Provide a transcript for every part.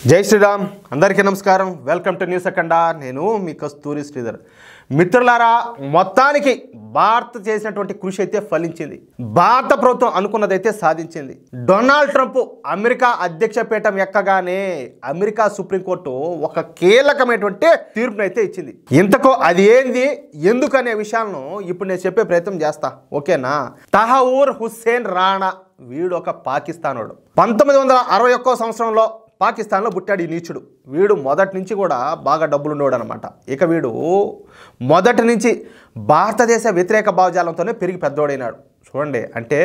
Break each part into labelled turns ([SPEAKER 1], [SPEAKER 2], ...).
[SPEAKER 1] జై శ్రీరామ్ అందరికీ నమస్కారం వెల్కమ్ టు న్యూస్ అఖండ నేను మీ కస్తూరి శ్రీధర్ మిత్రులారా మొత్తానికి భారత్ చేసినటువంటి కృషి అయితే ఫలించింది భారత ప్రభుత్వం అనుకున్నదైతే సాధించింది డొనాల్డ్ ట్రంప్ అమెరికా అధ్యక్ష పీఠం ఎక్కగానే అమెరికా సుప్రీంకోర్టు ఒక కీలకమైనటువంటి తీర్పునైతే ఇచ్చింది ఇంతకో అది ఏంది ఎందుకనే విషయాలను ఇప్పుడు నేను చెప్పే ప్రయత్నం చేస్తా ఓకేనా తహూర్ హుస్సేన్ రాణా వీడు ఒక పాకిస్తానోడు 1961 సంవత్సరంలో పాకిస్తాన్లో పుట్టాడు ఈ నీచుడు వీడు మొదటి నుంచి కూడా బాగా డబ్బులు ఉండేవాడు అనమాట ఇక వీడు మొదటి నుంచి భారతదేశ వ్యతిరేక భావజాలంతోనే పెరిగి పెద్దోడైనాడు చూడండి అంటే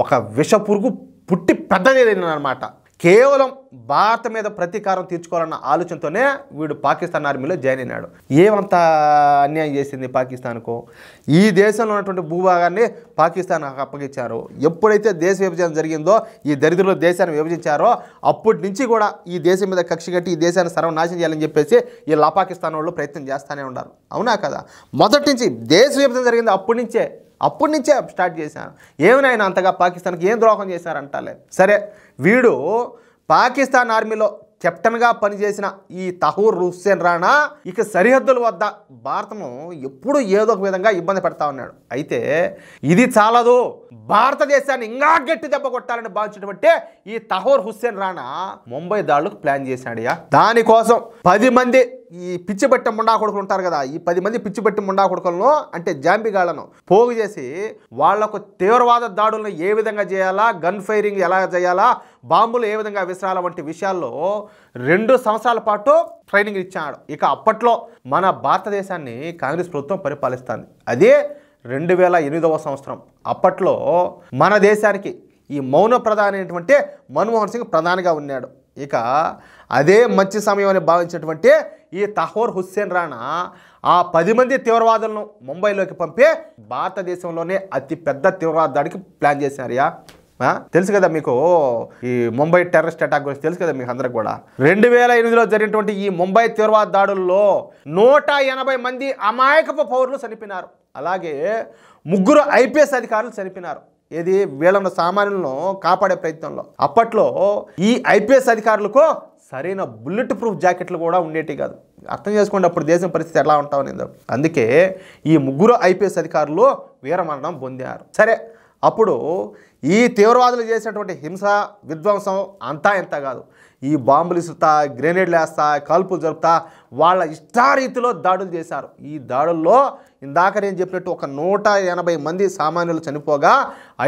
[SPEAKER 1] ఒక విష పురుగు పుట్టి పెద్దదైన అనమాట కేవలం భారత మీద ప్రతీకారం తీర్చుకోవాలన్న ఆలోచనతోనే వీడు పాకిస్తాన్ ఆర్మీలో జాయిన్ అయినాడు ఏమంత అన్యాయం చేసింది పాకిస్తాన్కు ఈ దేశంలో ఉన్నటువంటి భూభాగాన్ని పాకిస్తాన్ అప్పగించారు ఎప్పుడైతే దేశ విభజన జరిగిందో ఈ దరిద్రులు దేశాన్ని విభజించారో అప్పటి నుంచి కూడా ఈ దేశం మీద కక్ష కట్టి ఈ దేశాన్ని సర్వనాశనం చేయాలని చెప్పేసి ఈ పాకిస్తాన్ వాళ్ళు ప్రయత్నం చేస్తూనే ఉన్నారు అవునా కదా మొదటి నుంచి దేశ విభజన జరిగింది అప్పటి నుంచే స్టార్ట్ చేశాను ఏమైనా అంతగా పాకిస్తాన్కి ఏం ద్రోహం చేశారంటాలే సరే వీడు పాకిస్తాన్ ఆర్మీలో కెప్టెన్గా పనిచేసిన ఈ తహూర్ హుస్సేన్ రాణా ఇక సరిహద్దుల వద్ద భారతను ఎప్పుడు ఏదో ఒక విధంగా ఇబ్బంది పెడతా ఉన్నాడు అయితే ఇది చాలదు భారతదేశాన్ని ఇంకా గట్టి దెబ్బ కొట్టాలని భావించినటువంటి ఈ తహూర్ హుస్సేన్ రాణా ముంబై దాడులకు ప్లాన్ చేశాడు దానికోసం 10 మంది ఈ పిచ్చిబట్టి ముండా కొడుకులు ఉంటారు కదా ఈ 10 మంది పిచ్చిబట్టి ముండా కొడుకులను అంటే జాంబిగాళ్లను పోగు చేసి వాళ్లకు తీవ్రవాద దాడులను ఏ విధంగా చేయాలా గన్ ఫైరింగ్ ఎలా చేయాలా బాంబులు ఏ విధంగా విసరాల వంటి విషయాల్లో 2 సంవత్సరాల పాటు ట్రైనింగ్ ఇచ్చాడు ఇక అప్పట్లో మన భారతదేశాన్ని కాంగ్రెస్ ప్రభుత్వం పరిపాలిస్తుంది అదే 2008వ సంవత్సరం అప్పట్లో మన దేశానికి ఈ మౌన ప్రధాని అయినటువంటి మన్మోహన్ సింగ్ ప్రధానిగా ఉన్నాడు ఇక అదే మంచి సమయం అని భావించినటువంటి ఈ తహూర్ హుస్సేన్ రాణా ఆ 10 మంది తీవ్రవాదులను ముంబైలోకి పంపి భారతదేశంలోనే అతి పెద్ద తీవ్రవాద దాడికి ప్లాన్ చేశారు తెలుసు కదా మీకు ఈ ముంబై టెర్రరిస్ట్ అటాక్ గురించి తెలుసు కదా మీకు అందరికి కూడా 2008లో జరిగినటువంటి ఈ ముంబై తీవ్రవాద దాడుల్లో 180 మంది అమాయకపు పౌరులు చనిపోయినారు అలాగే 3 ఐపీఎస్ అధికారులు చనిపోయినారు ఏది వీళ్ళను సామాన్యులను కాపాడే ప్రయత్నంలో అప్పట్లో ఈ ఐపీఎస్ అధికారులకు సరైన బుల్లెట్ ప్రూఫ్ జాకెట్లు కూడా ఉండేటి కాదు అర్థం చేసుకోండి అప్పుడు దేశం పరిస్థితి ఎలా ఉంటామని అందుకే ఈ 3 ఐపీఎస్ అధికారులు వీరమరణం పొందారు సరే అప్పుడు ఈ తీవ్రవాదులు చేసినటువంటి హింస విధ్వంసం అంతా ఎంత కాదు ఈ బాంబులు ఇసుతా గ్రెనేడ్లు వేస్తా కాల్పులు జరుపుతా వాళ్ళ ఇష్టారీతిలో దాడులు చేశారు ఈ దాడుల్లో ఇందాక నేను చెప్పినట్టు ఒక 180 మంది సామాన్యులు చనిపోగా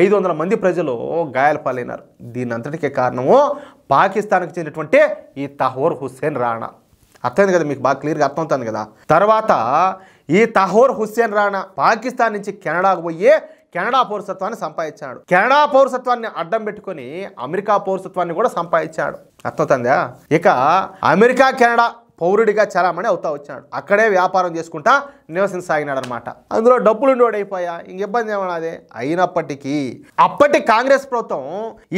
[SPEAKER 1] 500 మంది ప్రజలు గాయాల పాలైనారు దీని అంతటికే కారణము పాకిస్తాన్కి చెందినటువంటి ఈ తహూర్ హుస్సేన్ రాణా అర్థమైంది కదా మీకు బాగా క్లియర్గా అర్థమవుతుంది కదా తర్వాత ఈ తహూర్ హుస్సేన్ రాణా పాకిస్తాన్ నుంచి కెనడాకు పోయి కెనడా పౌరసత్వాన్ని సంపాదించాడు కెనడా పౌరసత్వాన్ని అడ్డం పెట్టుకొని అమెరికా పౌరసత్వాన్ని కూడా సంపాదించాడు అర్థమవుతుందా ఇక అమెరికా కెనడా పౌరుడిగా చలామణి అవుతా వచ్చాడు అక్కడే వ్యాపారం చేసుకుంటా నివసించసాగినాడు అనమాట అందులో డబ్బులు ఉండేవాడైపోయా ఇంక ఇబ్బంది ఏమన్నది అయినప్పటికీ అప్పటి కాంగ్రెస్ ప్రభుత్వం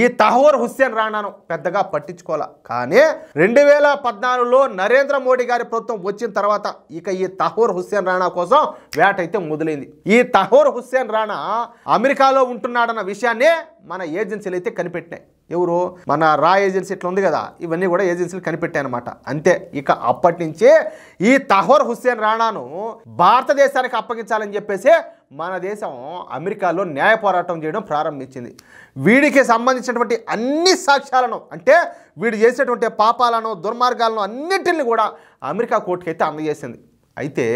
[SPEAKER 1] ఈ తహూర్ హుస్సేన్ రాణాను పెద్దగా పట్టించుకోలే కానీ 2014లో నరేంద్ర మోడీ గారి ప్రభుత్వం వచ్చిన తర్వాత ఇక ఈ తహూర్ హుస్సేన్ రాణా కోసం వేట అయితే మొదలైంది ఈ తహూర్ హుస్సేన్ రాణా అమెరికాలో ఉంటున్నాడన్న విషయాన్ని మన ఏజెన్సీలు అయితే కనిపెట్టినాయి ఎవరు మన రా ఏజెన్సీ ఇట్లా ఉంది కదా ఇవన్నీ కూడా ఏజెన్సీలు కనిపెట్టాయన్నమాట అంతే ఇక అప్పటి నుంచే ఈ తహూర్ హుస్సేన్ రాణాను భారతదేశానికి అప్పగించాలని చెప్పేసి మన దేశం అమెరికాలో న్యాయ పోరాటం చేయడం ప్రారంభించింది వీడికి సంబంధించినటువంటి అన్ని సాక్ష్యాలను అంటే వీడు చేసేటువంటి పాపాలను దుర్మార్గాలను అన్నింటిని కూడా అమెరికా కోర్టుకి అయితే అందజేసింది అయితే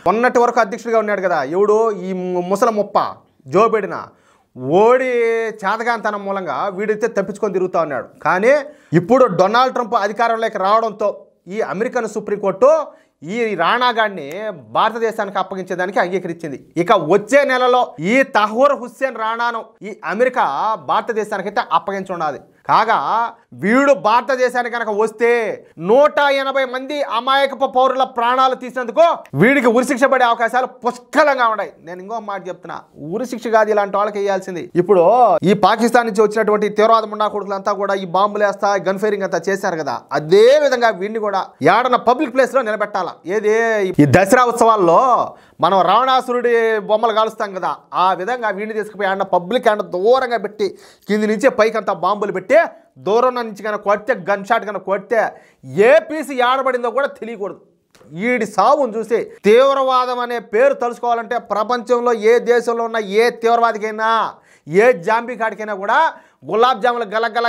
[SPEAKER 1] మొన్నటి వరకు అధ్యక్షుడిగా ఉన్నాడు కదా ఎవడు ఈ ముసల ముప్ప జో బైడెన్ ఓడి చేతగాంతనం మూలంగా వీడైతే తప్పించుకొని తిరుగుతూ ఉన్నాడు కానీ ఇప్పుడు డొనాల్డ్ ట్రంప్ అధికారంలోకి రావడంతో ఈ అమెరికన్ సుప్రీంకోర్టు ఈ రాణా గాడిని భారతదేశానికి అప్పగించేదానికి అంగీకరించింది ఇక వచ్చే నెలలో ఈ తహూర్ హుస్సేన్ రాణాను ఈ అమెరికా భారతదేశానికి అయితే అప్పగించుండాలి కాగా వీడు భారతదేశానికి కనుక వస్తే 180 మంది అమాయకపు పౌరుల ప్రాణాలు తీసినందుకు వీడికి ఉరిశిక్ష పడే అవకాశాలు పుష్కలంగా ఉన్నాయి నేను ఇంకో మాట చెప్తున్నా ఉరిశిక్ష కాదు ఇలాంటి వాళ్ళకి వేయాల్సింది ఇప్పుడు ఈ పాకిస్తాన్ నుంచి వచ్చినటువంటి తీవ్రవాద ముండా కొడుకులంతా కూడా ఈ బాంబులు వేస్తా గన్ ఫైరింగ్ అంతా చేశారు కదా అదే విధంగా వీడిని కూడా ఏడన్న పబ్లిక్ ప్లేస్ లో నిలబెట్టాలా ఏది ఈ దసరా ఉత్సవాల్లో మనం రావణాసురుడి బొమ్మలు కాలుస్తాం కదా ఆ విధంగా వీడిని తీసుకుపోయి ఆడ పబ్లిక్ ఆడ దూరంగా పెట్టి కింది నుంచి పైకి అంతా బాంబులు పెట్టి దూరం నుంచి కనుక కొడితే గన్ షాట్ కనుక కొడితే ఏ పీసు ఏడబడిందో కూడా తెలియకూడదు. వీడి సావును చూసి తీవ్రవాదం అనే పేరు తలుసుకోవాలంటే ప్రపంచంలో ఏ దేశంలో ఉన్న ఏ తీవ్రవాదికైనా ఏ జాంబీ కాడికైనా కూడా గులాబ్ జాములు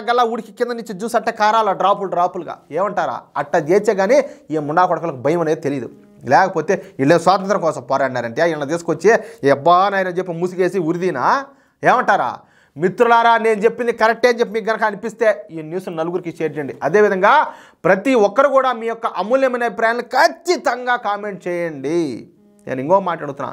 [SPEAKER 1] గల ఉడికి కింద నుంచి జ్యూస్ అట్ట కారాల డ్రాపులుగా ఏమంటారా అట్ట చేస్తే కానీ ఈ ముండా కొడకలకు భయం అనేది తెలియదు. లేకపోతే వీళ్ళే స్వాతంత్రం కోసం పోరాడినారంటే వీళ్ళని తీసుకొచ్చి ఎబ్బానైనా చెప్పి ముసిగేసి ఉరిదీనా ఏమంటారా? మిత్రులారా, నేను చెప్పింది కరెక్టే అని చెప్పి మీకు కనుక అనిపిస్తే ఈ న్యూస్ నలుగురికి షేర్ చేయండి. అదేవిధంగా ప్రతి ఒక్కరు కూడా మీ యొక్క అమూల్యమైన అభిప్రాయాలను ఖచ్చితంగా కామెంట్ చేయండి. నేను ఇంకో మాట్లాడుతున్నా,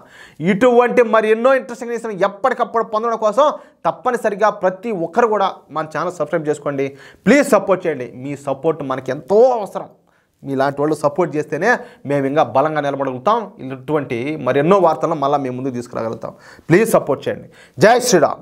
[SPEAKER 1] ఇటువంటి మరి ఎన్నో ఇంట్రెస్టింగ్ న్యూస్ ఎప్పటికప్పుడు పొందడం కోసం తప్పనిసరిగా ప్రతి ఒక్కరు కూడా మన ఛానల్ సబ్స్క్రైబ్ చేసుకోండి. ప్లీజ్ సపోర్ట్ చేయండి. మీ సపోర్ట్ మనకి ఎంతో అవసరం. మీలాంటి వాళ్ళు సపోర్ట్ చేస్తేనే మేము ఇంకా బలంగా నిలబడగలుగుతాం. ఇటువంటి మరి ఎన్నో వార్తలను మళ్ళీ మేము ముందుకు తీసుకురాగలుగుతాం. ప్లీజ్ సపోర్ట్ చేయండి. జై శ్రీరామ్.